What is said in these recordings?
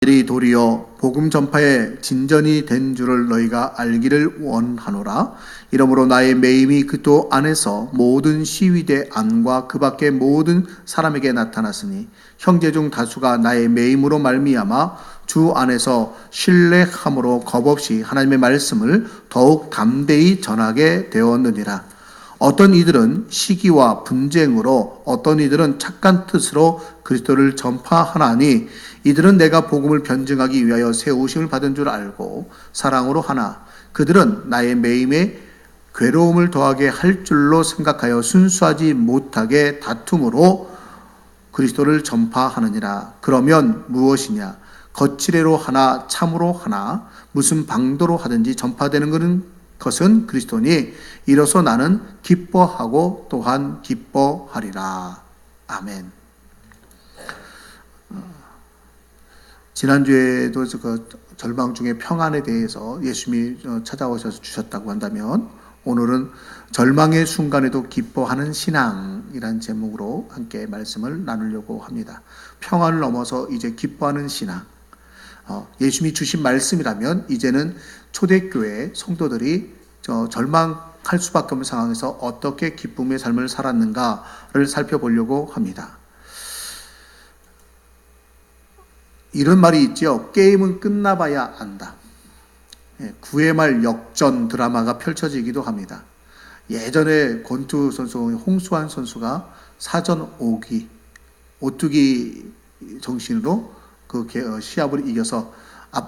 이 도리어 복음 전파에 진전이 된 줄을 너희가 알기를 원하노라. 이러므로 나의 매임이 그도 안에서 모든 시위대 안과 그 밖의 모든 사람에게 나타났으니 형제 중 다수가 나의 매임으로 말미암아 주 안에서 신뢰함으로 겁없이 하나님의 말씀을 더욱 담대히 전하게 되었느니라. 어떤 이들은 시기와 분쟁으로, 어떤 이들은 착한 뜻으로 그리스도를 전파하나니 이들은 내가 복음을 변증하기 위하여 세우심을 받은 줄 알고 사랑으로 하나 그들은 나의 매임에 괴로움을 더하게 할 줄로 생각하여 순수하지 못하게 다툼으로 그리스도를 전파하느니라. 그러면 무엇이냐? 거칠애로 하나 참으로 하나 무슨 방도로 하든지 전파되는 것은 그리스도니 이로써 나는 기뻐하고 또한 기뻐하리라. 아멘. 지난주에도 그 절망 중에 평안에 대해서 예수님이 찾아오셔서 주셨다고 한다면 오늘은 절망의 순간에도 기뻐하는 신앙이란 제목으로 함께 말씀을 나누려고 합니다. 평안을 넘어서 이제 기뻐하는 신앙. 예수님이 주신 말씀이라면 이제는 초대교회 성도들이 절망할 수밖에 없는 상황에서 어떻게 기쁨의 삶을 살았는가를 살펴보려고 합니다. 이런 말이 있죠. 게임은 끝나봐야 안다. 9회 말 역전 드라마가 펼쳐지기도 합니다. 예전에 권투 선수 홍수환 선수가 사전 오투기 정신으로 그 시합을 이겨서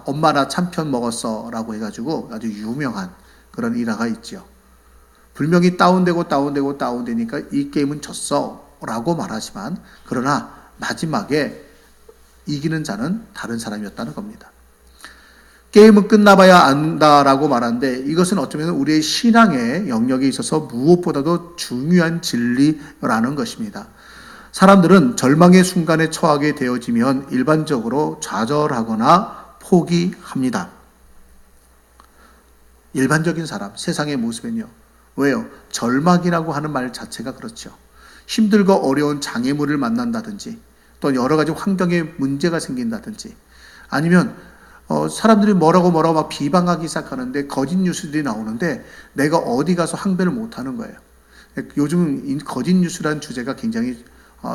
엄마 나 참편 먹었어 라고 해가지고 아주 유명한 그런 일화가 있죠. 분명히 다운되니까 이 게임은 졌어 라고 말하지만 그러나 마지막에 이기는 자는 다른 사람이었다는 겁니다. 게임은 끝나봐야 안다라고 말하는데 이것은 어쩌면 우리의 신앙의 영역에 있어서 무엇보다도 중요한 진리라는 것입니다. 사람들은 절망의 순간에 처하게 되어지면 일반적으로 좌절하거나 포기합니다. 일반적인 사람, 세상의 모습은요. 왜요? 절망이라고 하는 말 자체가 그렇죠. 힘들고 어려운 장애물을 만난다든지 또 여러 가지 환경에 문제가 생긴다든지 아니면 사람들이 뭐라고 막 비방하기 시작하는데 거짓 뉴스들이 나오는데 내가 어디 가서 항변을 못하는 거예요. 요즘 거짓 뉴스라는 주제가 굉장히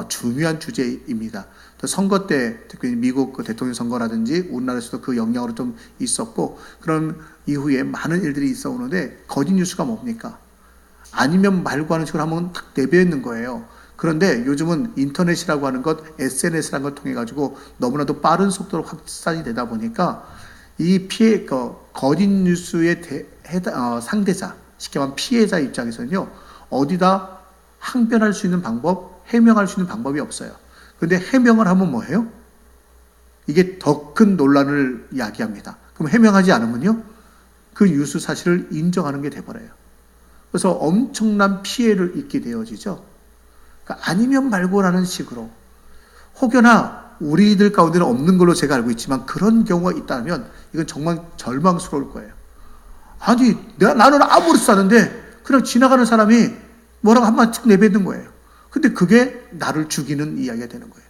중요한 주제입니다. 또 선거 때 특히 미국 대통령 선거라든지 우리나라에서도 그 영향으로 좀 있었고 그런 이후에 많은 일들이 있어 오는데 거짓 뉴스가 뭡니까? 아니면 말고 하는 식으로 한번 딱 내뱉는 거예요. 그런데 요즘은 인터넷이라고 하는 것, SNS라는 걸 통해 가지고 너무나도 빠른 속도로 확산이 되다 보니까 이 거짓 뉴스의 상대자, 쉽게 말하면 피해자 입장에서는요, 어디다 항변할 수 있는 방법, 해명할 수 있는 방법이 없어요. 그런데 해명을 하면 뭐예요? 이게 더 큰 논란을 야기합니다. 그럼 해명하지 않으면요, 그 뉴스 사실을 인정하는 게 돼버려요. 그래서 엄청난 피해를 입게 되어지죠. 그러니까 아니면 말고라는 식으로 혹여나 우리들 가운데는 없는 걸로 제가 알고 있지만 그런 경우가 있다면 이건 정말 절망스러울 거예요. 아니 나는 아무렇지도 않은데 그냥 지나가는 사람이 뭐라고 한마디 내뱉는 거예요. 근데 그게 나를 죽이는 이야기가 되는 거예요.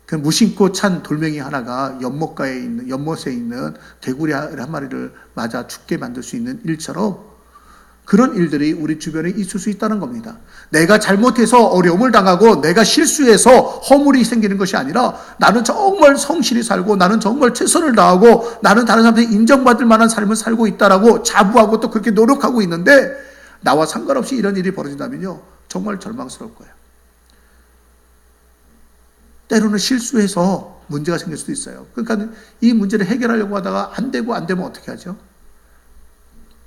그 무심코 찬 돌멩이 하나가 연못에 있는 개구리 한 마리를 맞아 죽게 만들 수 있는 일처럼 그런 일들이 우리 주변에 있을 수 있다는 겁니다. 내가 잘못해서 어려움을 당하고 내가 실수해서 허물이 생기는 것이 아니라 나는 정말 성실히 살고 나는 정말 최선을 다하고 나는 다른 사람들이 인정받을 만한 삶을 살고 있다라고 자부하고 또 그렇게 노력하고 있는데 나와 상관없이 이런 일이 벌어진다면요. 정말 절망스러울 거예요. 때로는 실수해서 문제가 생길 수도 있어요. 그러니까 이 문제를 해결하려고 하다가 안 되면 어떻게 하죠?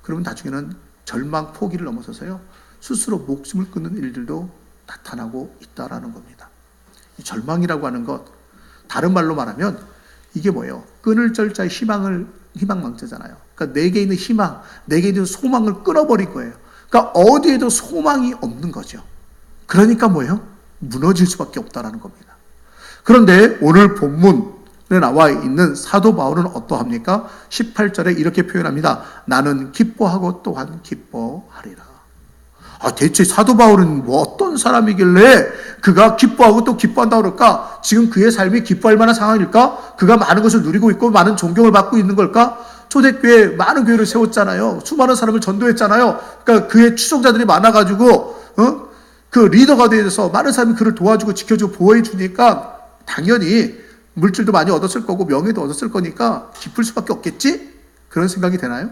그러면 나중에는 절망, 포기를 넘어서서요. 스스로 목숨을 끊는 일들도 나타나고 있다라는 겁니다. 이 절망이라고 하는 것, 다른 말로 말하면 이게 뭐예요? 끊을 절자의 희망망자잖아요. 그러니까 내게 있는 희망, 내게 있는 소망을 끊어버린 거예요. 그러니까 어디에도 소망이 없는 거죠. 그러니까 뭐예요? 무너질 수밖에 없다라는 겁니다. 그런데 오늘 본문 나와 있는 사도 바울은 어떠합니까? 18절에 이렇게 표현합니다. 나는 기뻐하고 또한 기뻐하리라. 대체 사도 바울은 뭐 어떤 사람이길래 그가 기뻐하고 또 기뻐한다 그럴까? 지금 그의 삶이 기뻐할 만한 상황일까? 그가 많은 것을 누리고 있고 많은 존경을 받고 있는 걸까? 초대교회 많은 교회를 세웠잖아요. 수많은 사람을 전도했잖아요. 그러니까 그의 추종자들이 많아가지고 그 리더가 되어서 많은 사람이 그를 도와주고 지켜주고 보호해 주니까 당연히 물질도 많이 얻었을 거고 명예도 얻었을 거니까 기쁠 수밖에 없겠지? 그런 생각이 되나요?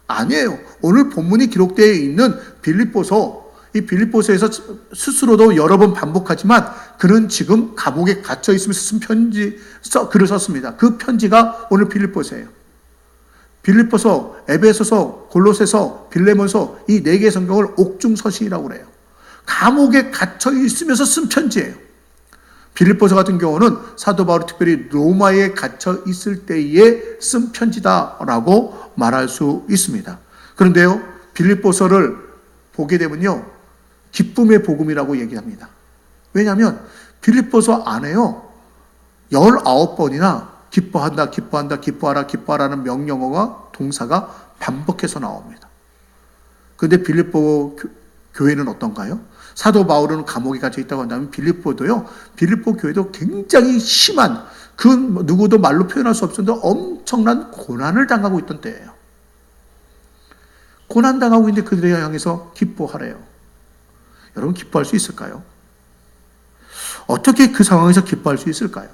아니에요. 오늘 본문이 기록되어 있는 빌립보서, 이 빌립보서에서 스스로도 여러 번 반복하지만 그는 지금 감옥에 갇혀 있으면서 쓴 글을 썼습니다. 그 편지가 오늘 빌립보서예요. 빌립보서, 에베소서, 골로새서, 빌레몬서 이 4개의 성경을 옥중서신이라고 그래요. 감옥에 갇혀 있으면서 쓴 편지예요. 빌립보서 같은 경우는 사도 바울이 특별히 로마에 갇혀 있을 때에 쓴 편지다라고 말할 수 있습니다. 그런데요, 빌립보서를 보게 되면요, 기쁨의 복음이라고 얘기합니다. 왜냐하면 빌립보서 안에요, 19번이나 기뻐한다, 기뻐한다, 기뻐하라, 기뻐하라는 명령어가, 동사가 반복해서 나옵니다. 그런데 빌립보 교회는 어떤가요? 사도 바울은 감옥에 갇혀 있다고 한다면 빌립보 교회도 굉장히 심한, 그 누구도 말로 표현할 수 없었는데 엄청난 고난을 당하고 있던 때예요. 고난당하고 있는데 그들에 향해서 기뻐하래요. 여러분, 기뻐할 수 있을까요? 어떻게 그 상황에서 기뻐할 수 있을까요?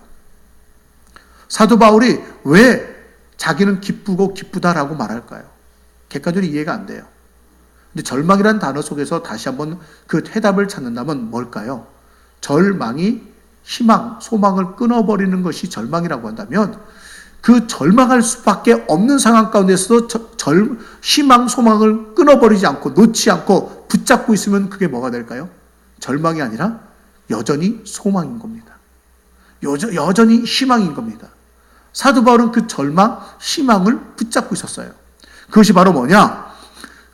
사도 바울이 왜 자기는 기쁘고 기쁘다라고 말할까요? 객관적으로 이해가 안 돼요. 근데 절망이라는 단어 속에서 다시 한번 그 해답을 찾는다면 뭘까요? 절망이 희망, 소망을 끊어버리는 것이 절망이라고 한다면 그 절망할 수밖에 없는 상황 가운데서도 희망, 소망을 끊어버리지 않고 놓지 않고 붙잡고 있으면 그게 뭐가 될까요? 절망이 아니라 여전히 소망인 겁니다. 여전히 희망인 겁니다. 사도 바울은 그 절망, 희망을 붙잡고 있었어요. 그것이 바로 뭐냐?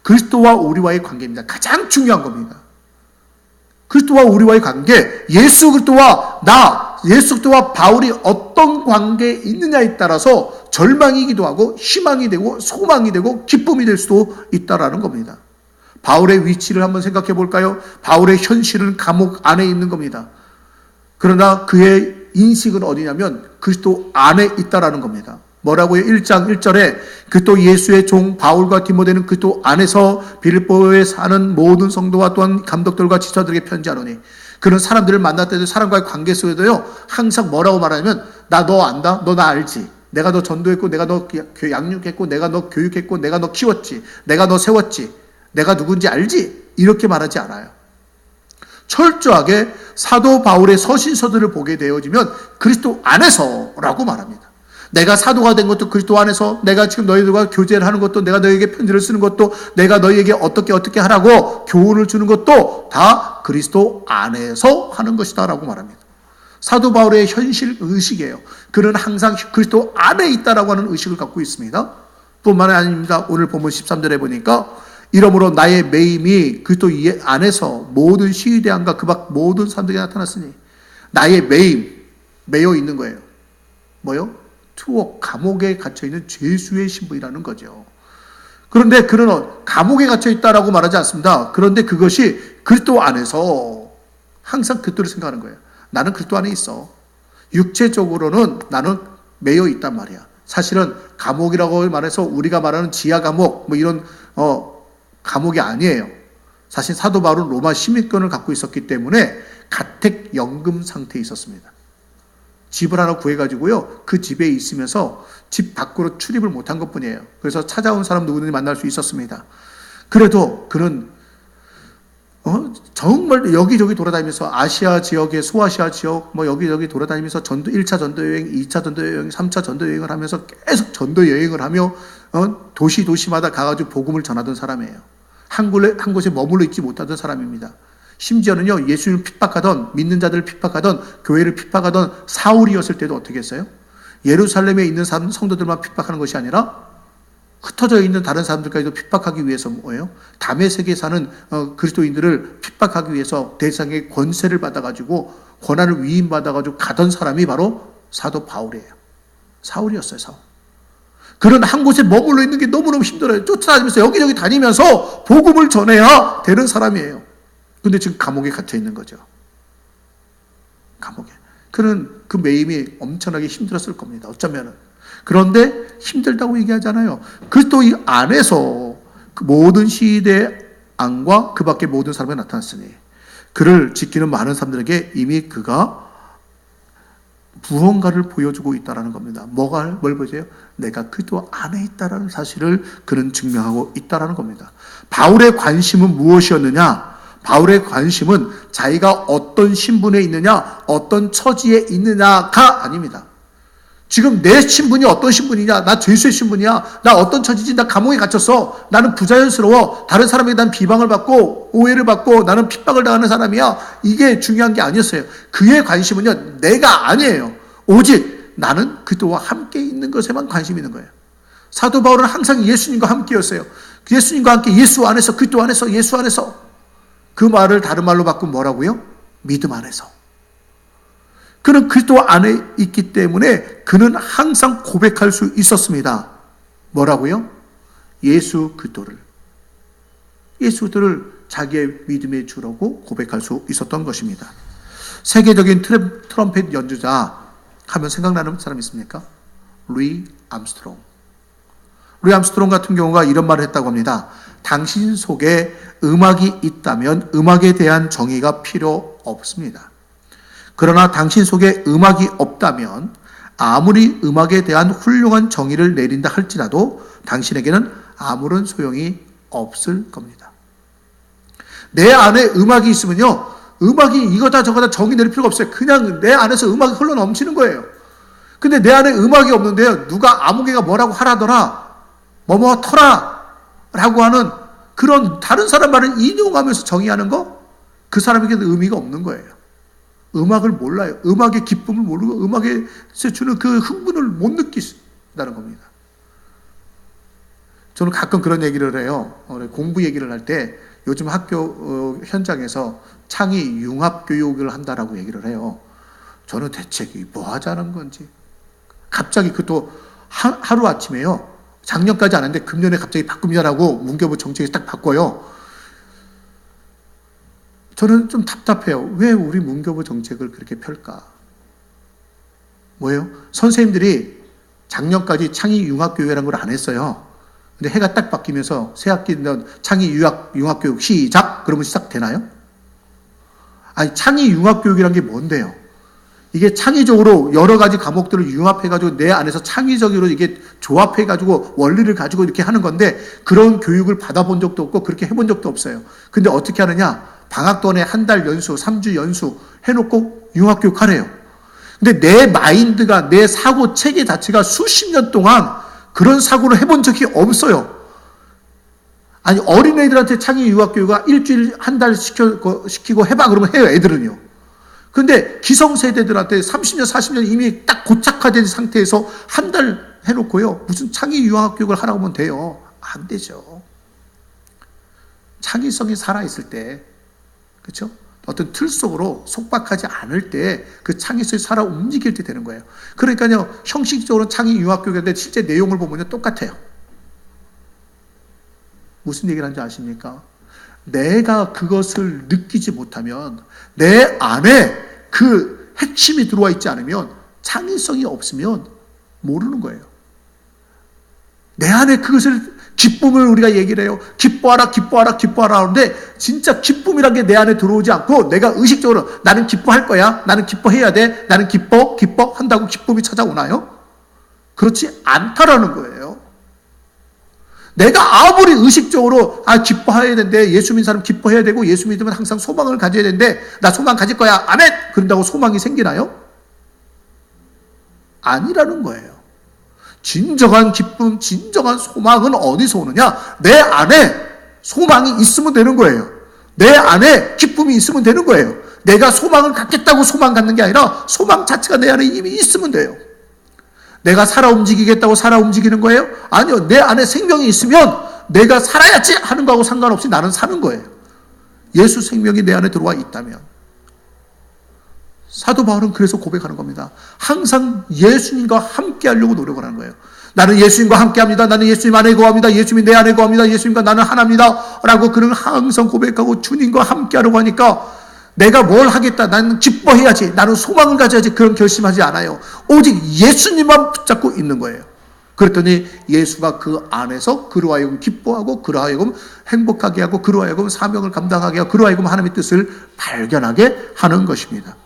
그리스도와 우리와의 관계입니다. 가장 중요한 겁니다. 그리스도와 우리와의 관계, 예수 그리스도와 예수 그리스도와 바울이 어떤 관계에 있느냐에 따라서 절망이기도 하고 희망이 되고 소망이 되고 기쁨이 될 수도 있다라는 겁니다. 바울의 위치를 한번 생각해 볼까요? 바울의 현실은 감옥 안에 있는 겁니다. 그러나 그의 인식은 어디냐면 그리스도 안에 있다라는 겁니다. 뭐라고요? 1장 1절에 그리스도 예수의 종 바울과 디모데는 그리스도 안에서 빌립보에 사는 모든 성도와 또한 감독들과 지도자들에게 편지하노니, 그런 사람들을 만날 때도 사람과의 관계 속에도요 항상 뭐라고 말하냐면 나 너 안다? 너 나 알지? 내가 너 전도했고 내가 너 양육했고 내가 너 교육했고 내가 너 키웠지, 내가 너 세웠지, 내가 누군지 알지? 이렇게 말하지 않아요. 철저하게 사도 바울의 서신서들을 보게 되어지면 그리스도 안에서라고 말합니다. 내가 사도가 된 것도 그리스도 안에서, 내가 지금 너희들과 교제를 하는 것도, 내가 너희에게 편지를 쓰는 것도, 내가 너희에게 어떻게 하라고 교훈을 주는 것도 다 그리스도 안에서 하는 것이다 라고 말합니다. 사도 바울의 현실 의식이에요. 그는 항상 그리스도 안에 있다라고 하는 의식을 갖고 있습니다. 뿐만 아닙니다. 오늘 본문 13절에 보니까 이러므로 나의 매임이 그리스도 안에서 모든 시위대함과 그 밖 모든 사람들에게 나타났으니, 나의 매임, 매여 있는 거예요. 뭐요? 투옥, 감옥에 갇혀있는 죄수의 신분이라는 거죠. 그런데 그는 감옥에 갇혀있다라고 말하지 않습니다. 그런데 그것이 그리스도 안에서 항상 그리스도를 생각하는 거예요. 나는 그리스도 안에 있어. 육체적으로는 나는 매여 있단 말이야. 사실은 감옥이라고 말해서 우리가 말하는 지하 감옥 뭐 이런 감옥이 아니에요. 사실 사도 바울은 로마 시민권을 갖고 있었기 때문에 가택연금 상태에 있었습니다. 집을 하나 구해가지고요, 그 집에 있으면서 집 밖으로 출입을 못한 것 뿐이에요. 그래서 찾아온 사람 누구든지 만날 수 있었습니다. 그래도 그는 정말 여기저기 돌아다니면서 아시아 지역의 소아시아 지역 뭐 여기저기 돌아다니면서 1차 전도 여행, 2차 전도 여행, 3차 전도 여행을 하면서 계속 전도 여행을 하며 도시마다 가가지고 복음을 전하던 사람이에요. 한 곳에 머물러 있지 못하던 사람입니다. 심지어는요, 예수님을 핍박하던, 믿는 자들을 핍박하던, 교회를 핍박하던 사울이었을 때도 어떻게 했어요? 예루살렘에 있는 성도들만 핍박하는 것이 아니라 흩어져 있는 다른 사람들까지도 핍박하기 위해서 뭐예요? 다메섹에 사는 그리스도인들을 핍박하기 위해서 대상의 권세를 받아가지고 권한을 위임받아가지고 가던 사람이 바로 사도 바울이에요. 사울이었어요, 사울. 그런 한 곳에 머물러 있는 게 너무너무 힘들어요. 쫓아다니면서 여기저기 다니면서 복음을 전해야 되는 사람이에요. 근데 지금 감옥에 갇혀 있는 거죠. 감옥에. 그는 그 매임이 엄청나게 힘들었을 겁니다. 어쩌면은. 그런데 힘들다고 얘기하잖아요. 그리스도 이 안에서 그 모든 시대의 안과 그 밖의 모든 사람이 나타났으니 그를 지키는 많은 사람들에게 이미 그가 무언가를 보여주고 있다는 겁니다. 뭘 보여줘요? 내가 그리스도 안에 있다는 사실을 그는 증명하고 있다는 겁니다. 바울의 관심은 무엇이었느냐? 바울의 관심은 자기가 어떤 신분에 있느냐, 어떤 처지에 있느냐가 아닙니다. 지금 내 신분이 어떤 신분이냐, 나 죄수의 신분이야, 나 어떤 처지지, 나 감옥에 갇혔어, 나는 부자연스러워, 다른 사람에게 난 비방을 받고 오해를 받고 나는 핍박을 당하는 사람이야. 이게 중요한 게 아니었어요. 그의 관심은요, 내가 아니에요. 오직 나는 그리스도와 함께 있는 것에만 관심이 있는 거예요. 사도 바울은 항상 예수님과 함께였어요. 예수님과 함께, 예수 안에서, 그리스도 안에서, 예수 안에서. 그 말을 다른 말로 바꾸면 뭐라고요? 믿음 안에서. 그는 그리스도 안에 있기 때문에 그는 항상 고백할 수 있었습니다. 뭐라고요? 예수 그리스도를 자기의 믿음의 주라고 고백할 수 있었던 것입니다. 세계적인 트럼펫 연주자 하면 생각나는 사람 있습니까? 루이 암스트롱. 루이 암스트롱 같은 경우가 이런 말을 했다고 합니다. 당신 속에 음악이 있다면 음악에 대한 정의가 필요 없습니다. 그러나 당신 속에 음악이 없다면 아무리 음악에 대한 훌륭한 정의를 내린다 할지라도 당신에게는 아무런 소용이 없을 겁니다. 내 안에 음악이 있으면요, 음악이 이거다 저거다 정의 내릴 필요가 없어요. 그냥 내 안에서 음악이 흘러 넘치는 거예요. 근데 내 안에 음악이 없는데요, 누가 아무개가 뭐라고 하라더라, 뭐뭐 터라 라고 하는 그런 다른 사람 말을 인용하면서 정의하는 거, 그 사람에게는 의미가 없는 거예요. 음악을 몰라요. 음악의 기쁨을 모르고 음악에서 주는 그 흥분을 못 느낀다는 겁니다. 저는 가끔 그런 얘기를 해요. 공부 얘기를 할 때 요즘 학교 현장에서 창의 융합 교육을 한다라고 얘기를 해요. 저는 대체 뭐 하자는 건지. 갑자기 그것도 하루아침에요. 작년까지 안 했는데 금년에 갑자기 바꿉니다라고 문교부 정책이 딱 바꿔요. 저는 좀 답답해요. 왜 우리 문교부 정책을 그렇게 펼까? 뭐예요? 선생님들이 작년까지 창의 융합교육이라는 걸 안 했어요. 근데 해가 딱 바뀌면서 새 학기는 창의 융합교육 시작! 그러면 시작되나요? 아니, 창의 융합교육이란 게 뭔데요? 이게 창의적으로 여러 가지 과목들을 융합해가지고 내 안에서 창의적으로 이게 조합해가지고 원리를 가지고 이렇게 하는 건데 그런 교육을 받아본 적도 없고 그렇게 해본 적도 없어요. 근데 어떻게 하느냐? 방학 동안에 한 달 연수, 3주 연수 해놓고 융합교육 하래요. 근데 내 마인드가, 내 사고 체계 자체가 수십 년 동안 그런 사고를 해본 적이 없어요. 아니, 어린애들한테 창의 융합교육을 일주일, 한 달 시키고 해봐 그러면 해요, 애들은요. 근데 기성세대들한테 30년, 40년 이미 딱 고착화된 상태에서 한 달 해놓고요. 무슨 창의 융합교육을 하라고 하면 돼요. 안 되죠. 창의성이 살아있을 때, 그렇죠? 어떤 틀 속으로 속박하지 않을 때 그 창의성이 살아 움직일 때 되는 거예요. 그러니까요, 형식적으로 창의 융합교육인데 실제 내용을 보면 똑같아요. 무슨 얘기를 하는지 아십니까? 내가 그것을 느끼지 못하면, 내 안에 그 핵심이 들어와 있지 않으면, 창의성이 없으면 모르는 거예요. 내 안에 그것을, 기쁨을 우리가 얘기를 해요. 기뻐하라, 기뻐하라, 기뻐하라 하는데 진짜 기쁨이란 게 내 안에 들어오지 않고 내가 의식적으로 나는 기뻐할 거야, 나는 기뻐해야 돼, 나는 기뻐 한다고 기쁨이 찾아오나요? 그렇지 않다라는 거예요. 내가 아무리 의식적으로 기뻐해야 되는데, 예수 믿는 사람 기뻐해야 되고, 예수 믿으면 항상 소망을 가져야 되는데 나 소망 가질 거야, 아멘! 그런다고 소망이 생기나요? 아니라는 거예요. 진정한 기쁨, 진정한 소망은 어디서 오느냐? 내 안에 소망이 있으면 되는 거예요. 내 안에 기쁨이 있으면 되는 거예요. 내가 소망을 갖겠다고 소망 갖는 게 아니라 소망 자체가 내 안에 이미 있으면 돼요. 내가 살아 움직이겠다고 살아 움직이는 거예요? 아니요. 내 안에 생명이 있으면 내가 살아야지 하는 거하고 상관없이 나는 사는 거예요. 예수 생명이 내 안에 들어와 있다면. 사도 바울은 그래서 고백하는 겁니다. 항상 예수님과 함께 하려고 노력을 하는 거예요. 나는 예수님과 함께 합니다. 나는 예수님 안에 거합니다. 예수님이 내 안에 거합니다. 예수님과 나는 하나입니다. 라고 그는 항상 고백하고 주님과 함께 하려고 하니까 내가 뭘 하겠다, 나는 기뻐해야지, 나는 소망을 가져야지, 그런 결심하지 않아요. 오직 예수님만 붙잡고 있는 거예요. 그랬더니 예수가 그 안에서 그로 하여금 기뻐하고, 그로 하여금 행복하게 하고, 그로 하여금 사명을 감당하게 하고, 그로 하여금 하나님의 뜻을 발견하게 하는 것입니다.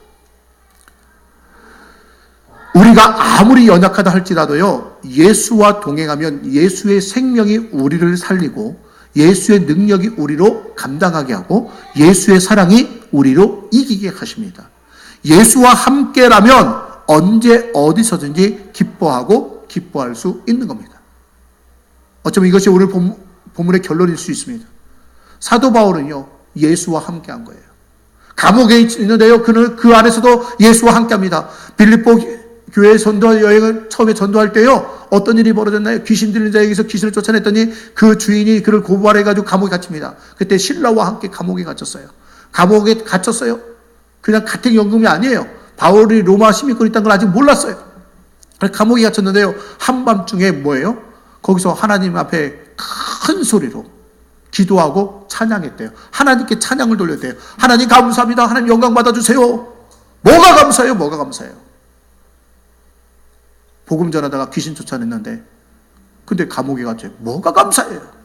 우리가 아무리 연약하다 할지라도요, 예수와 동행하면 예수의 생명이 우리를 살리고, 예수의 능력이 우리로 감당하게 하고, 예수의 사랑이 우리로 이기게 하십니다. 예수와 함께라면 언제 어디서든지 기뻐하고 기뻐할 수 있는 겁니다. 어쩌면 이것이 오늘 본문의 결론일 수 있습니다. 사도 바울은요, 예수와 함께한 거예요. 감옥에 있는데요, 그는 그 안에서도 예수와 함께합니다. 빌립보 교회 전도 여행을 처음에 전도할 때요, 어떤 일이 벌어졌나요? 귀신 들린 자에게서 귀신을 쫓아냈더니 그 주인이 그를 고발해가지고 감옥에 갇힙니다. 그때 신라와 함께 감옥에 갇혔어요. 감옥에 갇혔어요. 그냥 가택연금이 아니에요. 바울이 로마 시민권이 있다는 걸 아직 몰랐어요. 감옥에 갇혔는데요, 한밤중에 뭐예요? 거기서 하나님 앞에 큰 소리로 기도하고 찬양했대요. 하나님께 찬양을 돌렸대요. 하나님 감사합니다. 하나님 영광 받아주세요. 뭐가 감사해요? 뭐가 감사해요? 복음 전하다가 귀신 쫓아냈는데, 근데 감옥에 갇혀요. 뭐가 감사해요?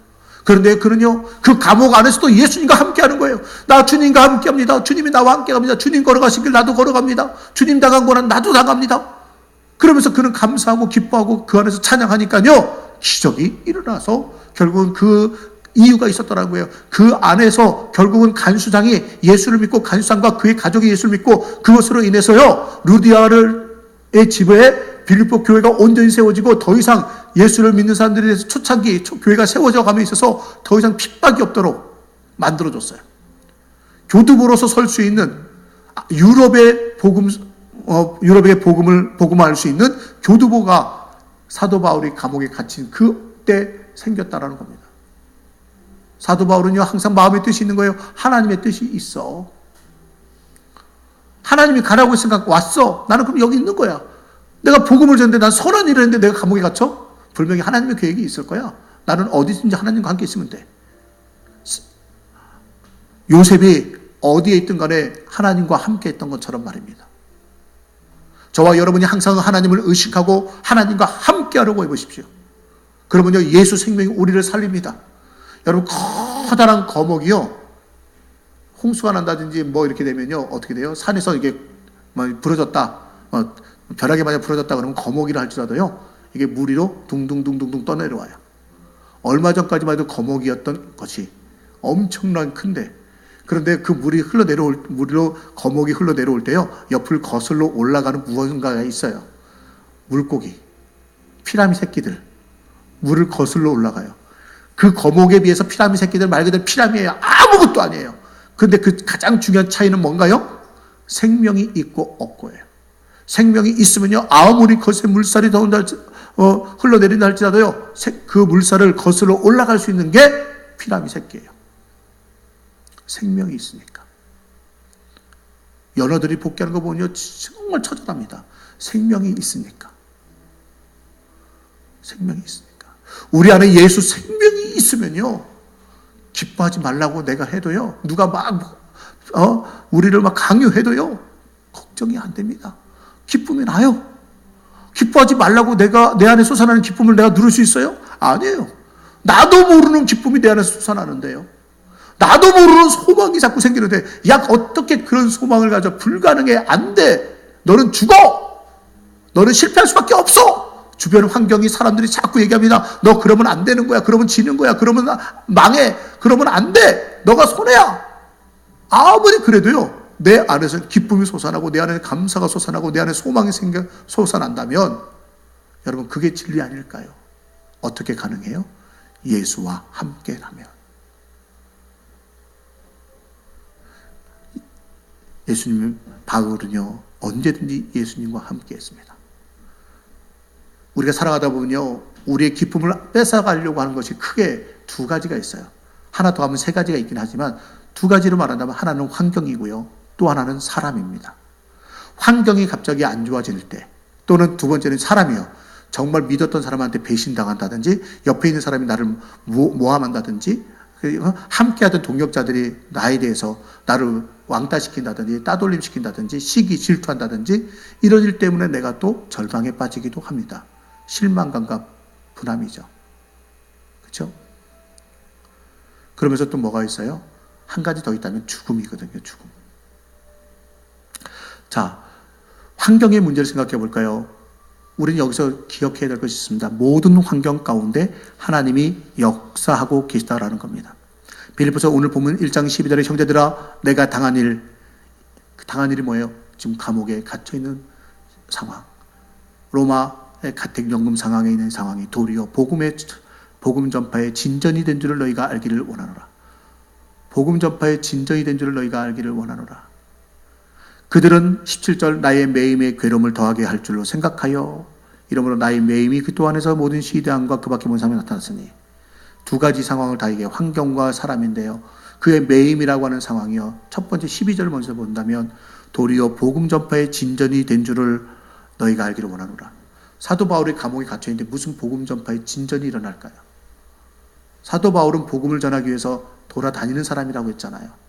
그런데 그는요, 그 감옥 안에서도 예수님과 함께 하는 거예요. 나 주님과 함께 합니다. 주님이 나와 함께 갑니다. 주님 걸어가신 길 나도 걸어갑니다. 주님 당한 거는 나도 당합니다. 그러면서 그는 감사하고 기뻐하고 그 안에서 찬양하니까요, 기적이 일어나서 결국은 그 이유가 있었더라고요. 그 안에서 결국은 간수장이 예수를 믿고, 간수장과 그의 가족이 예수를 믿고, 그것으로 인해서요, 루디아의 집에 빌립보 교회가 온전히 세워지고, 더 이상 예수를 믿는 사람들에 대해서 초창기 교회가 세워져 가며 있어서 더 이상 핍박이 없도록 만들어줬어요. 교두보로서 설 수 있는, 유럽의 복음을 복음할 수 있는 교두보가 사도 바울이 감옥에 갇힌 그때 생겼다라는 겁니다. 사도 바울은요, 항상 마음의 뜻이 있는 거예요. 하나님의 뜻이 있어. 하나님이 가라고 했으니까 왔어. 나는 그럼 여기 있는 거야. 내가 복음을 전했는데, 난 선한 일을 했는데 내가 감옥에 갇혀? 분명히 하나님의 계획이 있을 거야. 나는 어디든지 하나님과 함께 있으면 돼. 요셉이 어디에 있든 간에 하나님과 함께 했던 것처럼 말입니다. 저와 여러분이 항상 하나님을 의식하고 하나님과 함께 하려고 해보십시오. 그러면요, 예수 생명이 우리를 살립니다. 여러분, 커다란 거목이요, 홍수가 난다든지 뭐 이렇게 되면요, 어떻게 돼요? 산에서 이게 부러졌다, 벼락이 만약 부러졌다 그러면 거목이라 할지라도요, 이게 물 위로 둥둥둥둥둥 떠내려와요. 얼마 전까지만 해도 거목이었던 것이 엄청난 큰데, 그런데 그 물로 거목이 흘러내려올 때요, 옆을 거슬러 올라가는 무언가가 있어요. 물고기, 피라미 새끼들, 물을 거슬러 올라가요. 그 거목에 비해서 피라미 새끼들 말 그대로 피라미예요. 아무것도 아니에요. 그런데 그 가장 중요한 차이는 뭔가요? 생명이 있고 없고예요. 생명이 있으면요, 아무리 거기에 물살이 흘러내린다 할지라도요, 그 물살을 거슬러 올라갈 수 있는 게 피라미 새끼예요. 생명이 있으니까. 연어들이 복귀하는 거 보면요, 정말 처절합니다. 생명이 있으니까. 생명이 있으니까. 우리 안에 예수 생명이 있으면요, 기뻐하지 말라고 내가 해도요, 누가 우리를 강요해도요, 걱정이 안 됩니다. 기쁨이 나요. 기뻐하지 말라고 내가 내 안에 솟아나는 기쁨을 내가 누릴 수 있어요? 아니에요. 나도 모르는 기쁨이 내 안에서 솟아나는데요. 나도 모르는 소망이 자꾸 생기는데, 야, 어떻게 그런 소망을 가져? 불가능해. 안 돼. 너는 죽어. 너는 실패할 수밖에 없어. 주변 환경이, 사람들이 자꾸 얘기합니다. 너 그러면 안 되는 거야. 그러면 지는 거야. 그러면 망해. 그러면 안 돼. 너가 손해야. 아무리 그래도요, 내 안에서 기쁨이 솟아나고, 내 안에 감사가 솟아나고, 내 안에 소망이 솟아난다면, 여러분, 그게 진리 아닐까요? 어떻게 가능해요? 예수와 함께라면. 예수님, 바울은요, 언제든지 예수님과 함께 했습니다. 우리가 살아가다 보면요, 우리의 기쁨을 뺏어가려고 하는 것이 크게 두 가지가 있어요. 하나 더 하면 세 가지가 있긴 하지만, 두 가지로 말한다면 하나는 환경이고요, 또 하나는 사람입니다. 환경이 갑자기 안 좋아질 때, 또는 두 번째는 사람이요, 정말 믿었던 사람한테 배신당한다든지, 옆에 있는 사람이 나를 모함한다든지, 함께하던 동역자들이 나에 대해서 나를 왕따시킨다든지 따돌림시킨다든지 시기 질투한다든지 이런 일 때문에 내가 또 절망에 빠지기도 합니다. 실망감과 분함이죠. 그렇죠? 그러면서 또 뭐가 있어요? 한 가지 더 있다면 죽음이거든요. 죽음. 자, 환경의 문제를 생각해 볼까요? 우리는 여기서 기억해야 될 것이 있습니다. 모든 환경 가운데 하나님이 역사하고 계시다라는 겁니다. 빌립보서 오늘 보면 1장 12절에 형제들아 내가 당한 일이 뭐예요? 지금 감옥에 갇혀있는 상황. 로마의 가택연금 상황에 있는 상황이 도리어 복음 전파의 진전이 된 줄을 너희가 알기를 원하노라. 복음 전파의 진전이 된 줄을 너희가 알기를 원하노라. 그들은 17절 나의 매임에 괴로움을 더하게 할 줄로 생각하여 이러므로 나의 매임이 그 또 안에서 모든 시대함과 그 밖에 모든 사람이 나타났으니 두 가지 상황을 다 이게 환경과 사람인데요. 그의 매임이라고 하는 상황이요. 첫 번째 12절을 먼저 본다면 도리어 복음 전파의 진전이 된 줄을 너희가 알기를 원하노라. 사도 바울이 감옥에 갇혀있는데 무슨 복음 전파의 진전이 일어날까요? 사도 바울은 복음을 전하기 위해서 돌아다니는 사람이라고 했잖아요.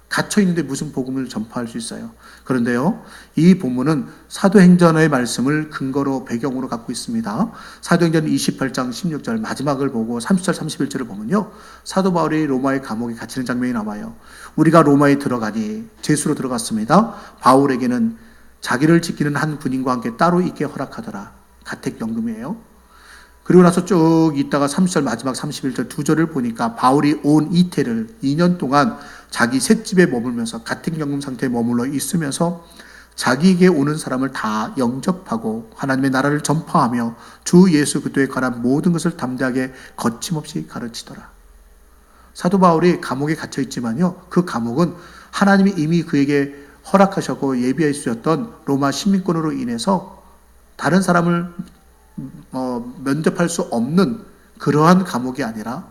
갇혀있는데 무슨 복음을 전파할 수 있어요? 그런데요, 이 본문은 사도행전의 말씀을 근거로 배경으로 갖고 있습니다. 사도행전 28장 16절 마지막을 보고 30절 31절을 보면요, 사도 바울이 로마의 감옥에 갇히는 장면이 나와요. 우리가 로마에 들어가니 제수로 들어갔습니다. 바울에게는 자기를 지키는 한 군인과 함께 따로 있게 허락하더라. 가택연금이에요. 그리고 나서 쭉 있다가 30절 마지막 31절 두 절을 보니까 바울이 온 이태를 2년 동안 자기 셋집에 머물면서 가택연금 상태에 머물러 있으면서 자기에게 오는 사람을 다 영접하고 하나님의 나라를 전파하며 주 예수 그리스도에 관한 모든 것을 담대하게 거침없이 가르치더라. 사도 바울이 감옥에 갇혀 있지만요, 그 감옥은 하나님이 이미 그에게 허락하셨고 예비해 주셨던 로마 시민권으로 인해서 다른 사람을 면접할 수 없는 그러한 감옥이 아니라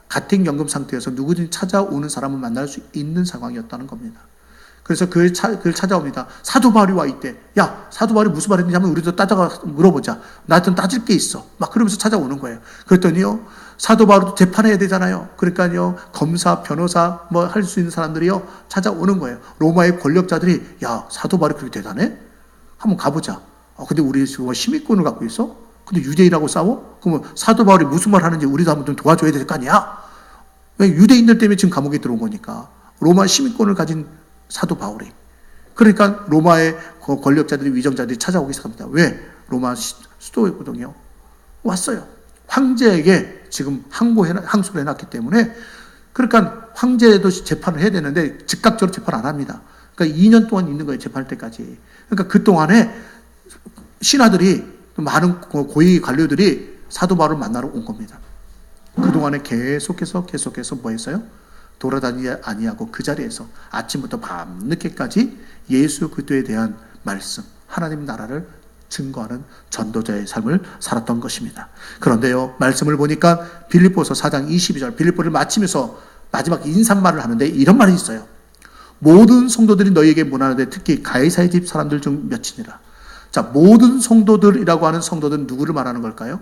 가택연금 상태에서 누구든지 찾아오는 사람을 만날 수 있는 상황이었다는 겁니다. 그래서 그를 찾아옵니다. 사도 바울이 와 있대. 야, 사도 바울이 무슨 말 했는지 한번 우리도 따져가 물어보자. 나한테는 따질 게 있어. 막 그러면서 찾아오는 거예요. 그랬더니요, 사도 바울도 재판해야 되잖아요. 그러니까요, 검사, 변호사 뭐 할 수 있는 사람들이요 찾아오는 거예요. 로마의 권력자들이 야, 사도 바울이 그렇게 대단해? 한번 가보자. 근데 우리 지금 시민권을 갖고 있어? 근데 유대인하고 싸워? 그러면 사도 바울이 무슨 말 하는지 우리도 한번 좀 도와줘야 될 거 아니야? 왜 유대인들 때문에 지금 감옥에 들어온 거니까. 로마 시민권을 가진 사도 바울이. 그러니까 로마의 권력자들이, 위정자들이 찾아오기 시작합니다. 왜? 로마 수도거든요. 왔어요. 황제에게 지금 항소를 해놨기 때문에. 그러니까 황제도 재판을 해야 되는데 즉각적으로 재판 안 합니다. 그러니까 2년 동안 있는 거예요. 재판할 때까지. 그러니까 그동안에 신하들이, 많은 고위 관료들이 사도 바울을 만나러 온 겁니다. 그동안에 계속해서 뭐 했어요? 돌아다니지 아니하고 그 자리에서 아침부터 밤늦게까지 예수 그리스도에 대한 말씀, 하나님 나라를 증거하는 전도자의 삶을 살았던 것입니다. 그런데요, 말씀을 보니까 빌립보서 4장 22절, 빌립보를 마치면서 마지막 인사말을 하는데 이런 말이 있어요. 모든 성도들이 너희에게 문안하되 특히 가이사의 집 사람들 중 몇이니라. 자, 모든 성도들이라고 하는 성도들은 누구를 말하는 걸까요?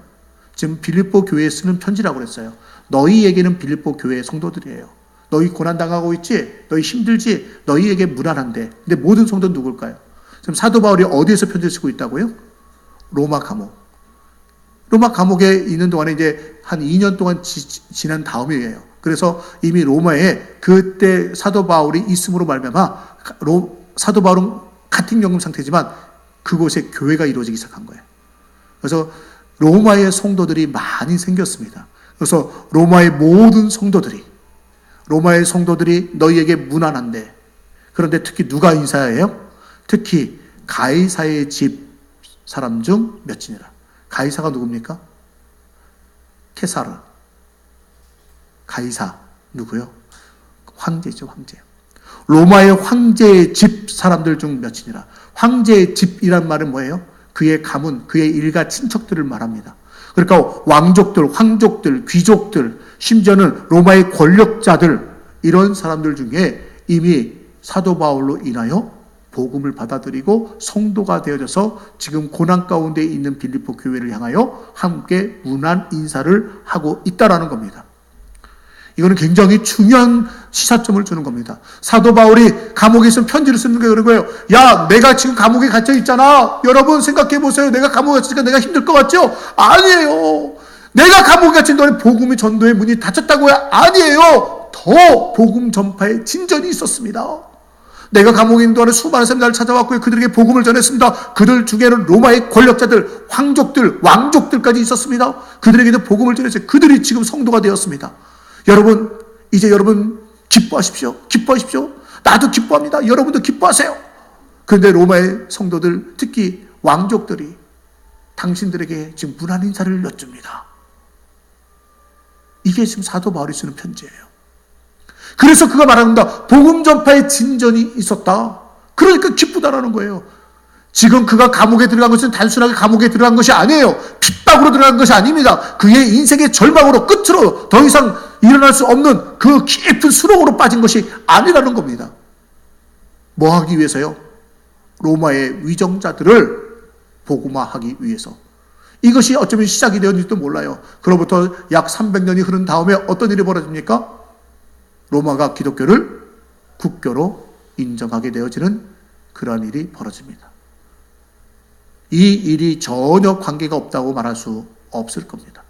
지금 빌립보 교회에 쓰는 편지라고 그랬어요. 너희에게는 빌립보 교회의 성도들이에요. 너희 고난당하고 있지? 너희 힘들지? 너희에게 무난한데. 근데 모든 성도는 누굴까요? 지금 사도 바울이 어디에서 편지를 쓰고 있다고요? 로마 감옥. 로마 감옥에 있는 동안에 이제 한 2년 동안 지난 다음이에요. 그래서 이미 로마에 그때 사도 바울이 있음으로 말미암아 사도 바울은 가택연금 상태지만 그곳에 교회가 이루어지기 시작한 거예요. 그래서 로마의 성도들이 많이 생겼습니다. 그래서 로마의 모든 성도들이 너희에게 무난한데, 그런데 특히 누가 인사해요? 특히 가이사의 집 사람 중 몇이니라. 가이사가 누굽니까? 케사르. 가이사 누구요? 황제죠, 황제. 로마의 황제의 집 사람들 중 몇이니라. 황제의 집이란 말은 뭐예요? 그의 가문, 그의 일가 친척들을 말합니다. 그러니까 왕족들, 황족들, 귀족들, 심지어는 로마의 권력자들, 이런 사람들 중에 이미 사도 바울로 인하여 복음을 받아들이고 성도가 되어져서 지금 고난 가운데 있는 빌립보 교회를 향하여 함께 문안 인사를 하고 있다라는 겁니다. 이거는 굉장히 중요한 시사점을 주는 겁니다. 사도 바울이 감옥에 있으면 편지를 쓰는 게 그런 거예요. 야, 내가 지금 감옥에 갇혀 있잖아. 여러분 생각해 보세요. 내가 감옥에 갇히니까 내가 힘들 것 같죠? 아니에요. 내가 감옥에 갇힌 동안에 복음의 전도의 문이 닫혔다고요? 아니에요. 더 복음 전파에 진전이 있었습니다. 내가 감옥에 있는 동안에 수많은 사람들을 찾아왔고요. 그들에게 복음을 전했습니다. 그들 중에는 로마의 권력자들, 황족들, 왕족들까지 있었습니다. 그들에게도 복음을 전했어요. 그들이 지금 성도가 되었습니다. 여러분, 이제 여러분 기뻐하십시오. 기뻐하십시오. 나도 기뻐합니다. 여러분도 기뻐하세요. 그런데 로마의 성도들, 특히 왕족들이 당신들에게 지금 문안 인사를 여쭙니다. 이게 지금 사도 바울이 쓰는 편지예요. 그래서 그가 말합니다. 복음 전파에 진전이 있었다. 그러니까 기쁘다라는 거예요. 지금 그가 감옥에 들어간 것은 단순하게 감옥에 들어간 것이 아니에요. 핍박으로 들어간 것이 아닙니다. 그의 인생의 절망으로 끝으로 더 이상 일어날 수 없는 그 깊은 수렁으로 빠진 것이 아니라는 겁니다. 뭐 하기 위해서요? 로마의 위정자들을 복음화하기 위해서. 이것이 어쩌면 시작이 되었는지도 몰라요. 그로부터 약 300년이 흐른 다음에 어떤 일이 벌어집니까? 로마가 기독교를 국교로 인정하게 되어지는 그러한 일이 벌어집니다. 이 일이 전혀 관계가 없다고 말할 수 없을 겁니다.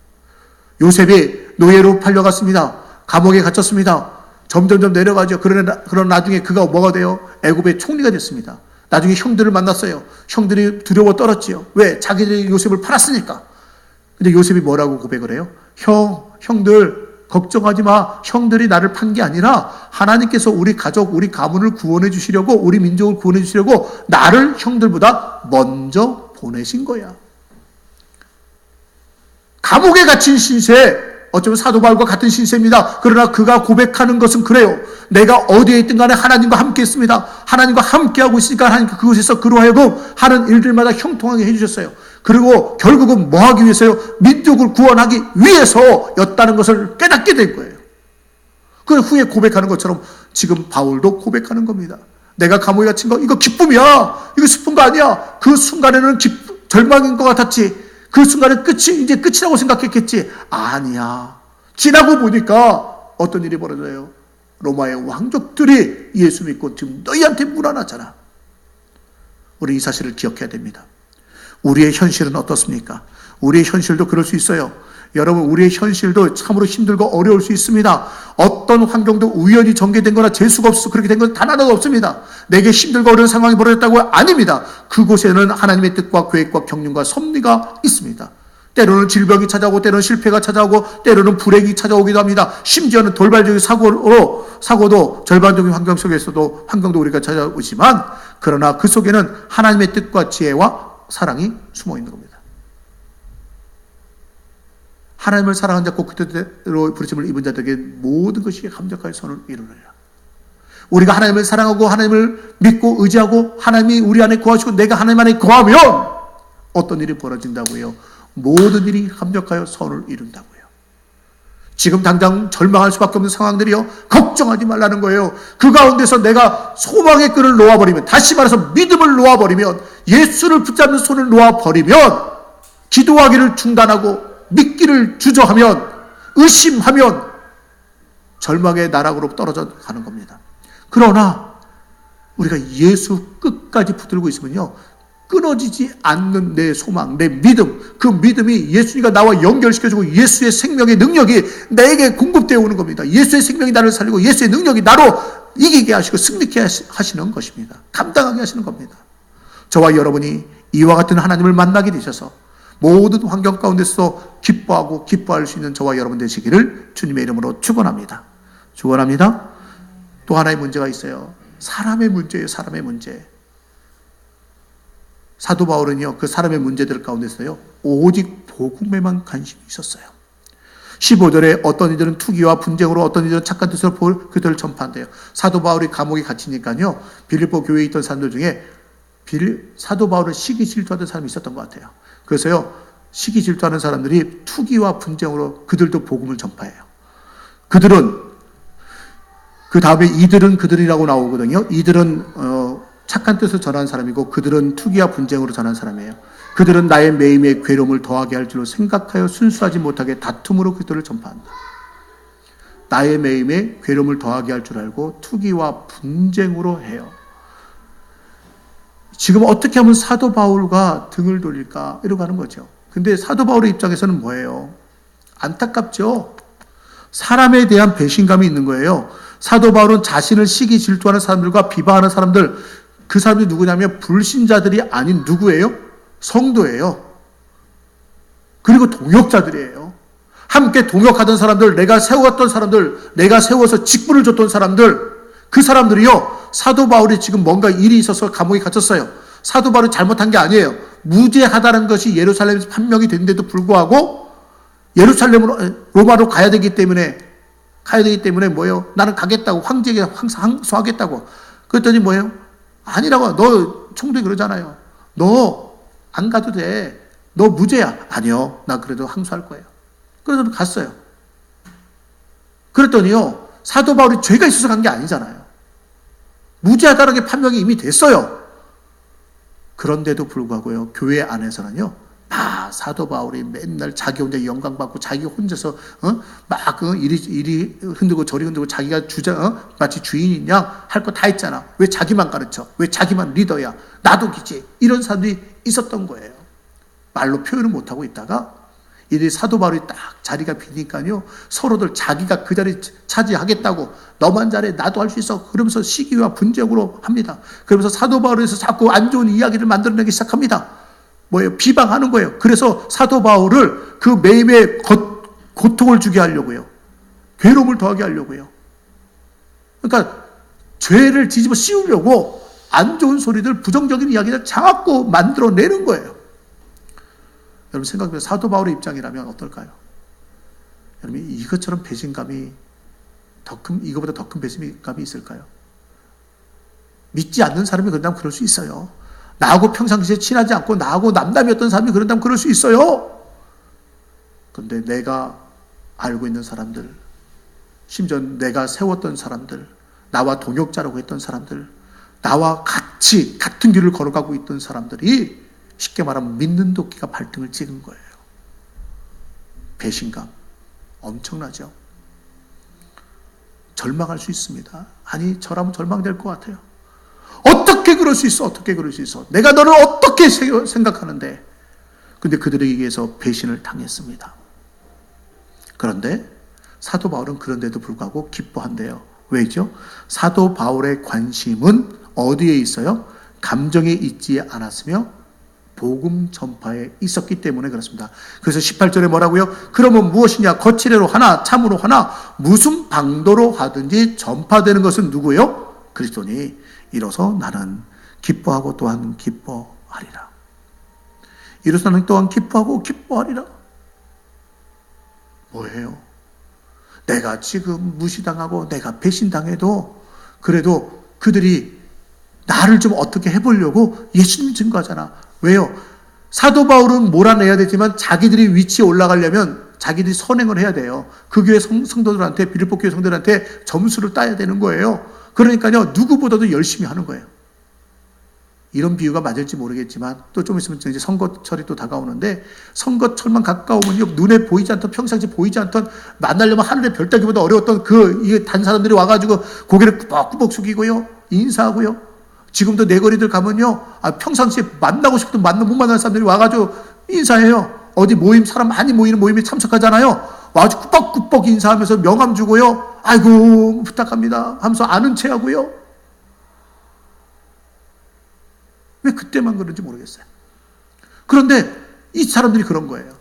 요셉이 노예로 팔려갔습니다. 감옥에 갇혔습니다. 점점점 내려가죠. 그런 나중에 그가 뭐가 돼요? 애굽의 총리가 됐습니다. 나중에 형들을 만났어요. 형들이 두려워 떨었지요. 왜? 자기들이 요셉을 팔았으니까. 근데 요셉이 뭐라고 고백을 해요? 형들 걱정하지 마. 형들이 나를 판 게 아니라 하나님께서 우리 가족, 우리 가문을 구원해 주시려고, 우리 민족을 구원해 주시려고 나를 형들보다 먼저 보내신 거야. 감옥에 갇힌 신세, 어쩌면 사도 바울과 같은 신세입니다. 그러나 그가 고백하는 것은 그래요. 내가 어디에 있든 간에 하나님과 함께 있습니다. 하나님과 함께 하고 있으니까 하나님께 그곳에서 그로 하여금 하는 일들마다 형통하게 해주셨어요. 그리고 결국은 뭐 하기 위해서요? 민족을 구원하기 위해서였다는 것을 깨닫게 된 거예요. 그 후에 고백하는 것처럼 지금 바울도 고백하는 겁니다. 내가 감옥에 갇힌 거 이거 기쁨이야. 이거 슬픈 거 아니야. 그 순간에는 절망인 것 같았지. 그 순간은 이제 끝이라고 생각했겠지. 아니야. 지나고 보니까 어떤 일이 벌어져요? 로마의 왕족들이 예수 믿고 지금 너희한테 물어놨잖아. 우리 이 사실을 기억해야 됩니다. 우리의 현실은 어떻습니까? 우리의 현실도 그럴 수 있어요. 여러분, 우리의 현실도 참으로 힘들고 어려울 수 있습니다. 어떤 환경도 우연히 전개된 거나 재수가 없어 그렇게 된 건 단 하나도 없습니다. 내게 힘들고 어려운 상황이 벌어졌다고 아닙니다. 그곳에는 하나님의 뜻과 계획과 경륜과 섭리가 있습니다. 때로는 질병이 찾아오고 때로는 실패가 찾아오고 때로는 불행이 찾아오기도 합니다. 심지어는 돌발적인 사고도 절반적인 환경 속에서도 환경도 우리가 찾아오지만 그러나 그 속에는 하나님의 뜻과 지혜와 사랑이 숨어 있는 겁니다. 하나님을 사랑한 자 곧 그때로 부르심을 입은 자들에게 모든 것이 감격하여 선을 이루느니라. 우리가 하나님을 사랑하고 하나님을 믿고 의지하고 하나님이 우리 안에 거하시고 내가 하나님 안에 거하면 어떤 일이 벌어진다고요? 모든 일이 감격하여 선을 이룬다고요. 지금 당장 절망할 수밖에 없는 상황들이요. 걱정하지 말라는 거예요. 그 가운데서 내가 소망의 끈을 놓아버리면, 다시 말해서 믿음을 놓아버리면, 예수를 붙잡는 손을 놓아버리면, 기도하기를 중단하고 믿기를 주저하면, 의심하면 절망의 나락으로 떨어져 가는 겁니다. 그러나 우리가 예수 끝까지 붙들고 있으면요, 끊어지지 않는 내 소망, 내 믿음, 그 믿음이 예수가 나와 연결시켜주고 예수의 생명의 능력이 내게 공급되어 오는 겁니다. 예수의 생명이 나를 살리고 예수의 능력이 나로 이기게 하시고 승리케 하시는 것입니다. 감당하게 하시는 겁니다. 저와 여러분이 이와 같은 하나님을 만나게 되셔서 모든 환경 가운데서 기뻐하고 기뻐할 수 있는 저와 여러분 되시기를 주님의 이름으로 축원합니다. 축원합니다. 또 하나의 문제가 있어요. 사람의 문제예요. 사람의 문제. 사도 바울은요, 그 사람의 문제들 가운데서요, 오직 복음에만 관심이 있었어요. 15절에 어떤 이들은 투기와 분쟁으로, 어떤 이들은 착한 뜻으로 그들을 전파한대요. 사도 바울이 감옥에 갇히니까요, 빌립보 교회에 있던 사람들 중에 사도 바울을 시기 질투하던 사람이 있었던 것 같아요. 그래서요, 시기 질투하는 사람들이 투기와 분쟁으로 그들도 복음을 전파해요. 그들은, 그 다음에 이들은 그들이라고 나오거든요. 이들은 착한 뜻을 전하는 사람이고 그들은 투기와 분쟁으로 전하는 사람이에요. 그들은 나의 매임에 괴로움을 더하게 할 줄로 생각하여 순수하지 못하게 다툼으로 그들을 전파한다. 나의 매임에 괴로움을 더하게 할 줄 알고 투기와 분쟁으로 해요. 지금 어떻게 하면 사도 바울과 등을 돌릴까 이러고 하는 거죠. 근데 사도 바울의 입장에서는 뭐예요? 안타깝죠. 사람에 대한 배신감이 있는 거예요. 사도 바울은 자신을 시기 질투하는 사람들과 비방하는 사람들, 그 사람들이 누구냐면 불신자들이 아닌 누구예요? 성도예요. 그리고 동역자들이에요. 함께 동역하던 사람들, 내가 세웠던 사람들, 내가 세워서 직분을 줬던 사람들, 그 사람들이요, 사도 바울이 지금 뭔가 일이 있어서 감옥에 갇혔어요. 사도 바울이 잘못한 게 아니에요. 무죄하다는 것이 예루살렘에서 판명이 됐는데도 불구하고 예루살렘으로, 로마로 가야 되기 때문에 뭐예요? 나는 가겠다고, 황제에게 항소하겠다고. 그랬더니 뭐예요? 아니라고. 너 총독이 그러잖아요. 너 안 가도 돼. 너 무죄야. 아니요. 나 그래도 항소할 거예요. 그래서 갔어요. 그랬더니요, 사도 바울이 죄가 있어서 간 게 아니잖아요. 무죄하다는 게 판명이 이미 됐어요. 그런데도 불구하고요, 교회 안에서는요, 사도 바울이 맨날 자기 혼자 영광받고 자기 혼자서 막 이리 흔들고 저리 흔들고 자기가 마치 주인인 양 할 거 다 했잖아. 왜 자기만 가르쳐? 왜 자기만 리더야? 나도 기지. 이런 사람들이 있었던 거예요. 말로 표현을 못하고 있다가 이들이 사도 바울이 딱 자리가 비니까요, 서로들 자기가 그 자리 차지하겠다고, 너만 잘해, 나도 할 수 있어, 그러면서 시기와 분쟁으로 합니다. 그러면서 사도 바울에서 자꾸 안 좋은 이야기를 만들어내기 시작합니다. 뭐예요? 비방하는 거예요. 그래서 사도 바울을 그 매임의 고통을 주게 하려고요. 괴로움을 더하게 하려고요. 그러니까 죄를 뒤집어 씌우려고 안 좋은 소리들, 부정적인 이야기를 자꾸 만들어내는 거예요. 여러분 생각해보세요. 사도 바울의 입장이라면 어떨까요? 여러분 이것처럼 배신감이 이거보다 더 큰 배신감이 있을까요? 믿지 않는 사람이 그런다면 그럴 수 있어요. 나하고 평상시에 친하지 않고 나하고 남남이었던 사람이 그런다면 그럴 수 있어요. 그런데 내가 알고 있는 사람들, 심지어 내가 세웠던 사람들, 나와 동역자라고 했던 사람들, 나와 같이 같은 길을 걸어가고 있던 사람들이 쉽게 말하면 믿는 도끼가 발등을 찍은 거예요. 배신감 엄청나죠. 절망할 수 있습니다. 아니 저라면 절망될 것 같아요. 어떻게 그럴 수 있어? 어떻게 그럴 수 있어? 내가 너를 어떻게 생각하는데? 근데 그들에게 의해서 배신을 당했습니다. 그런데 사도 바울은 그런데도 불구하고 기뻐한대요. 왜죠? 사도 바울의 관심은 어디에 있어요? 감정에 있지 않았으며 복음 전파에 있었기 때문에 그렇습니다. 그래서 18절에 뭐라고요? 그러면 무엇이냐? 거칠애로 하나 참으로 하나 무슨 방도로 하든지 전파되는 것은 누구요? 그리스도니 이로써 나는 기뻐하고 또한 기뻐하리라. 이로써 나는 또한 기뻐하고 기뻐하리라. 뭐예요? 내가 지금 무시당하고 내가 배신당해도 그래도 그들이 나를 좀 어떻게 해보려고 예수님 증거하잖아. 왜요? 사도 바울은 몰아내야 되지만 자기들이 위치에 올라가려면 자기들이 선행을 해야 돼요. 그 교회 성도들한테, 빌립보 교회 성도들한테 점수를 따야 되는 거예요. 그러니까요, 누구보다도 열심히 하는 거예요. 이런 비유가 맞을지 모르겠지만 또 좀 있으면 이제 선거철이 또 다가오는데 선거철만 가까우면 눈에 보이지 않던, 평상시 보이지 않던, 만나려면 하늘의 별 따기보다 어려웠던 단 사람들이 와가지고 고개를 꾸벅꾸벅 숙이고요, 인사하고요. 지금도 내 거리들 가면요, 평상시에 만나고 싶어도 못 만나는 사람들이 와가지고 인사해요. 어디 모임, 사람 많이 모이는 모임에 참석하잖아요. 와가지고 꾸벅꾸벅 인사하면서 명함 주고요. 아이고 부탁합니다 하면서 아는 체 하고요. 왜 그때만 그런지 모르겠어요. 그런데 이 사람들이 그런 거예요.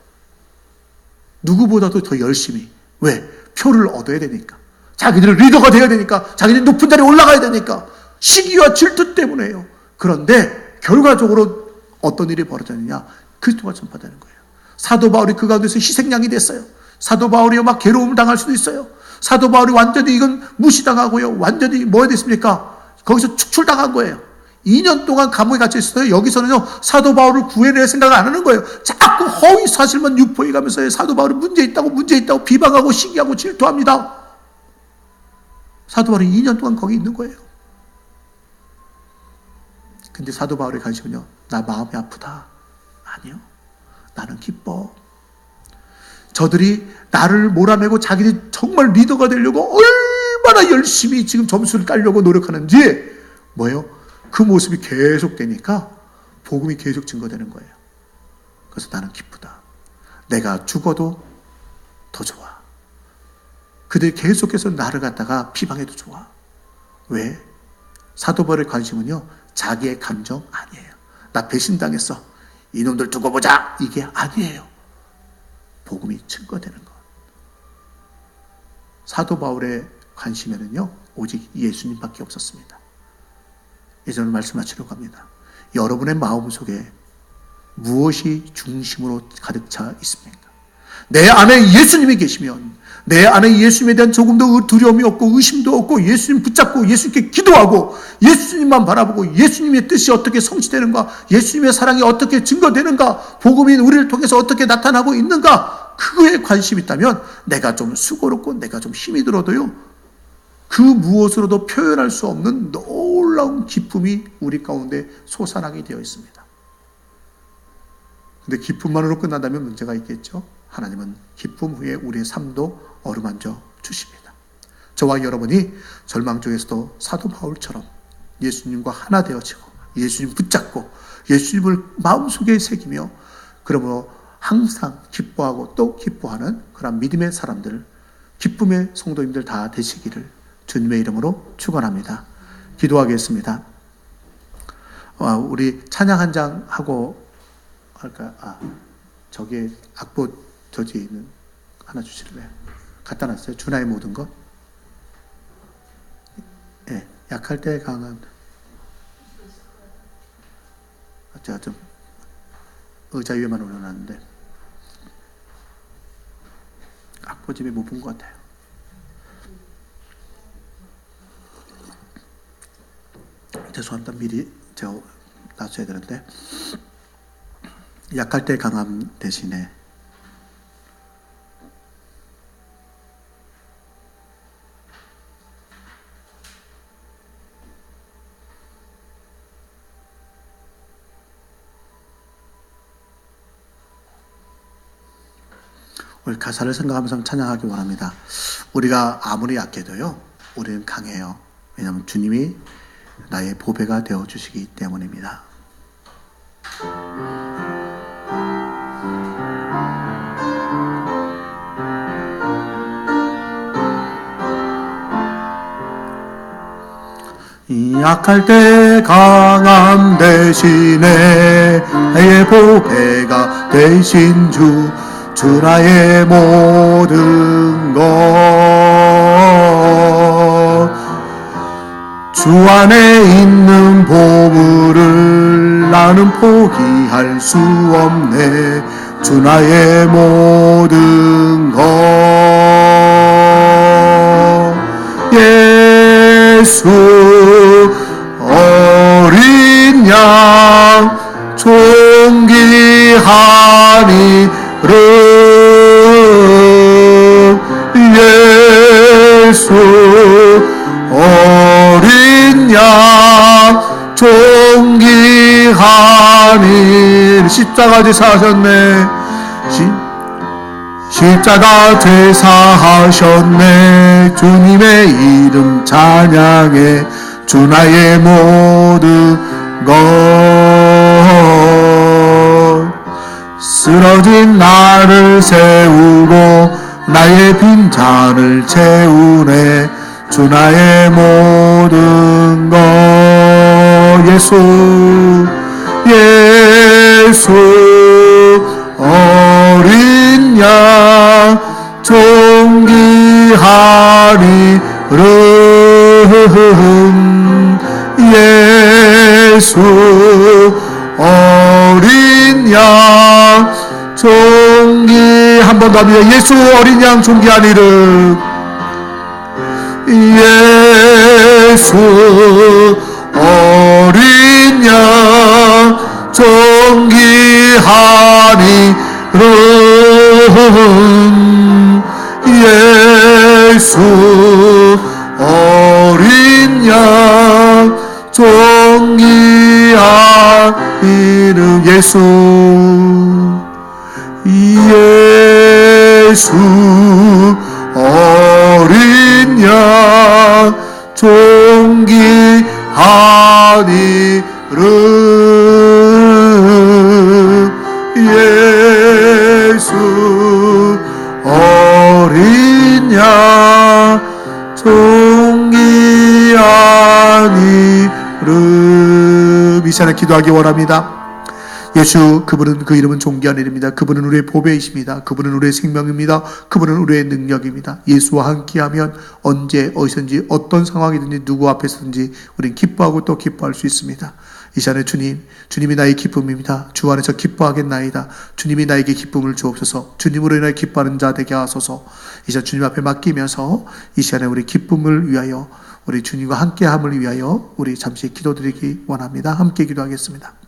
누구보다도 더 열심히. 왜? 표를 얻어야 되니까. 자기들은 리더가 되어야 되니까. 자기들이 높은 자리에 올라가야 되니까. 시기와 질투 때문에요. 그런데 결과적으로 어떤 일이 벌어졌느냐? 그리스도가 전파되는 거예요. 사도 바울이 그 가운데서 희생양이 됐어요. 사도 바울이 막 괴로움을 당할 수도 있어요. 사도 바울이 완전히 이건 무시당하고요. 완전히 뭐가 됐습니까? 거기서 축출당한 거예요. 2년 동안 감옥에 갇혀 있어요. 여기서는요, 사도 바울을 구해낼 생각을 안 하는 거예요. 자꾸 허위 사실만 유포해 가면서 사도 바울이 문제 있다고 비방하고 시기하고 질투합니다. 사도 바울이 2년 동안 거기 있는 거예요. 근데 사도 바울의 관심은요, 나 마음이 아프다. 아니요. 나는 기뻐. 저들이 나를 몰아내고 자기들이 정말 리더가 되려고 얼마나 열심히 지금 점수를 따려고 노력하는지 뭐예요? 그 모습이 계속되니까 복음이 계속 증거되는 거예요. 그래서 나는 기쁘다. 내가 죽어도 더 좋아. 그들이 계속해서 나를 갖다가 비방해도 좋아. 왜? 사도 바울의 관심은요, 자기의 감정 아니에요. 나 배신당했어. 이놈들 두고 보자. 이게 아니에요. 복음이 증거되는 것. 사도 바울의 관심에는요, 오직 예수님밖에 없었습니다. 이제 오늘 말씀 마치려고 합니다. 여러분의 마음 속에 무엇이 중심으로 가득 차 있습니까? 내 안에 예수님이 계시면, 내 안에 예수님에 대한 조금도 두려움이 없고 의심도 없고 예수님 붙잡고 예수님께 기도하고 예수님만 바라보고 예수님의 뜻이 어떻게 성취되는가, 예수님의 사랑이 어떻게 증거되는가, 복음이 우리를 통해서 어떻게 나타나고 있는가, 그거에 관심이 있다면 내가 좀 수고롭고 내가 좀 힘이 들어도요, 그 무엇으로도 표현할 수 없는 놀라운 기쁨이 우리 가운데 솟아나게 되어 있습니다. 근데 기쁨만으로 끝난다면 문제가 있겠죠. 하나님은 기쁨 후에 우리의 삶도 어루만져 주십니다. 저와 여러분이 절망 중에서도 사도 바울처럼 예수님과 하나 되어지고 예수님 붙잡고 예수님을 마음속에 새기며 그러므로 항상 기뻐하고 또 기뻐하는 그런 믿음의 사람들, 기쁨의 성도님들 다 되시기를 주님의 이름으로 축원합니다. 기도하겠습니다. 우리 찬양 한 장 하고 할까요? 저기에 악보 저지는 하나 주실래요? 갖다 놨어요. 주나의 모든 것. 예, 약할 때 강한. 제가 좀 의자 위에만 올려놨는데 악보집에 못 본 것 같아요. 죄송합니다. 미리 제가 놔줘야 되는데, 약할 때 강함 대신에 오늘 가사를 생각하면서 찬양하기 원합니다. 우리가 아무리 약해도요, 우리는 강해요. 왜냐하면 주님이 나의 보배가 되어주시기 때문입니다. 약할 때 강함 대신에 나의 보배가 되신 주 나의 모든 것, 주 안에 있는 보물을 나는 포기할 수 없네. 주 나의 모든 것, 예수 어린 양 존귀하니 예수 어린 양 존귀하니 십자가 제사하셨네. 십자가 제사하셨네. 주님의 이름 찬양해. 주 나의 모든 것, 쓰러진 나를 세우고 나의 빈잔을 채우네. 주 나의 모든 것, 예수 어린 양 존귀하니 예수 어린 양 존귀, 한 번 더 합니다. 예수 어린 양 존귀하니를, 예수 어린 양 존귀하니를, 예수 어린 양 존귀하니를, 예수 예수 어린 양 존귀하니르 예수 어린 양 존귀하니르. 이 시간에 기도하기 원합니다. 예수, 그분은, 그 이름은 존귀한 이름입니다. 그분은 우리의 보배이십니다. 그분은 우리의 생명입니다. 그분은 우리의 능력입니다. 예수와 함께하면 언제 어디서든지 어떤 상황이든지 누구 앞에서든지 우린 기뻐하고 또 기뻐할 수 있습니다. 이 시간에 주님이 나의 기쁨입니다. 주 안에서 기뻐하겠나이다. 주님이 나에게 기쁨을 주옵소서. 주님으로 인하여 기뻐하는 자 되게 하소서. 이 시간 주님 앞에 맡기면서 이 시간에 우리 기쁨을 위하여, 우리 주님과 함께함을 위하여 우리 잠시 기도드리기 원합니다. 함께 기도하겠습니다.